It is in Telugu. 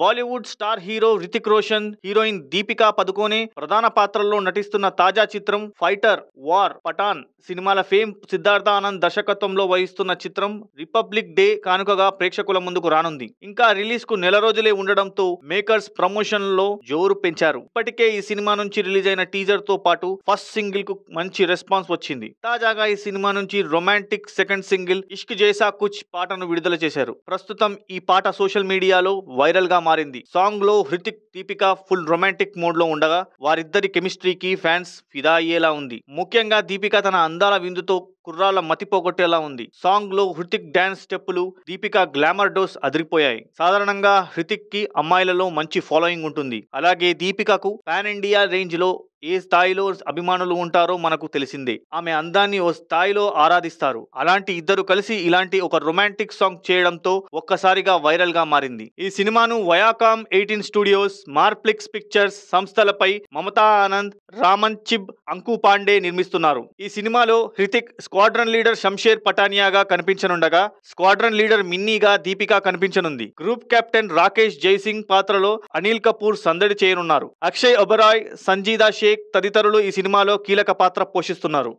Bollywood star hero Hrithik Roshan, heroine Deepika Padukone ప్రధాన పాత్రల్లో నటిస్తున్న తాజా చిత్రం ఫైటర్ వార్ పఠాన్ సినిమాల ఫేమ్ సిద్ధార్థ ఆనంద్ దర్శకత్వంలో వహిస్తున్న చిత్రం రిపబ్లిక్ డే కానుకగా ప్రేక్షకుల ముందుకు రానుంది. ఇంకా రిలీజ్ కు నెల రోజులే ఉండడంతో మేకర్స్ ప్రమోషన్ లో జోరు పెంచారు. ఇప్పటికే ఈ సినిమా నుంచి రిలీజ్ అయిన టీజర్ తో పాటు ఫస్ట్ సింగిల్ కు మంచి రెస్పాన్స్ వచ్చింది. తాజాగా ఈ సినిమా నుంచి రొమాంటిక్ సెకండ్ సింగిల్ ఇష్క్ జైసా కుచ్ పాటను విడుదల చేశారు. ప్రస్తుతం ఈ పాట సోషల్ మీడియాలో వైరల్ గా మారింది. సాంగ్ లో Hrithik, Deepika full romantic mode లో ఉండగా వారిద్దరి కెమిస్ట్రీకి ఫ్యాన్స్ ఫిదా అయ్యేలా ఉంది. ముఖ్యంగా దీపిక తన అందాల విందుతో కుర్రాళ్ళ మతిపోగొట్టేలా ఉంది. సాంగ్ లో హృతిక్ డాన్స్ స్టెప్పులు, దీపిక గ్లామర్ డోస్ అదిరిపోయాయి. సాధారణంగా హృతిక్ కి అమ్మాయిలలో మంచి ఫాలోయింగ్ ఉంటుంది. అలాగే దీపికకు పాన్ ఇండియా రేంజ్ లో ఏ స్థాయిలో అభిమానులు ఉంటారో మనకు తెలిసిందే. ఆమె అందాన్ని ఓ స్థాయిలో ఆరాధిస్తారు. అలాంటి ఇద్దరు కలిసి ఇలాంటి ఒక రొమాంటిక్ సాంగ్ చేయడంతో ఒక్కసారిగా వైరల్ గా మారింది. ఈ సినిమాను వయాకామ్ 18 స్టూడియోస్, మార్ప్లిక్స్ పిక్చర్స్ సంస్థలపై మమతా ఆనంద్, రామన్ చిబ్, అంకు పాండే నిర్మిస్తున్నారు. ఈ సినిమాలో హృతిక్ స్క్వాడ్రన్ లీడర్ షంషేర్ పఠానియాగా కనిపించనుండగా, స్క్వాడ్రన్ లీడర్ మిన్నీగా దీపిక కనిపించనుంది. గ్రూప్ కెప్టెన్ రాకేష్ జైసింగ్ పాత్రలో అనిల్ కపూర్ సందడి చేయనున్నారు. అక్షయ్ ఒబెరాయ్, సంజీదా షేక్ తదితరులు ఈ సినిమాలో కీలక పాత్ర పోషిస్తున్నారు.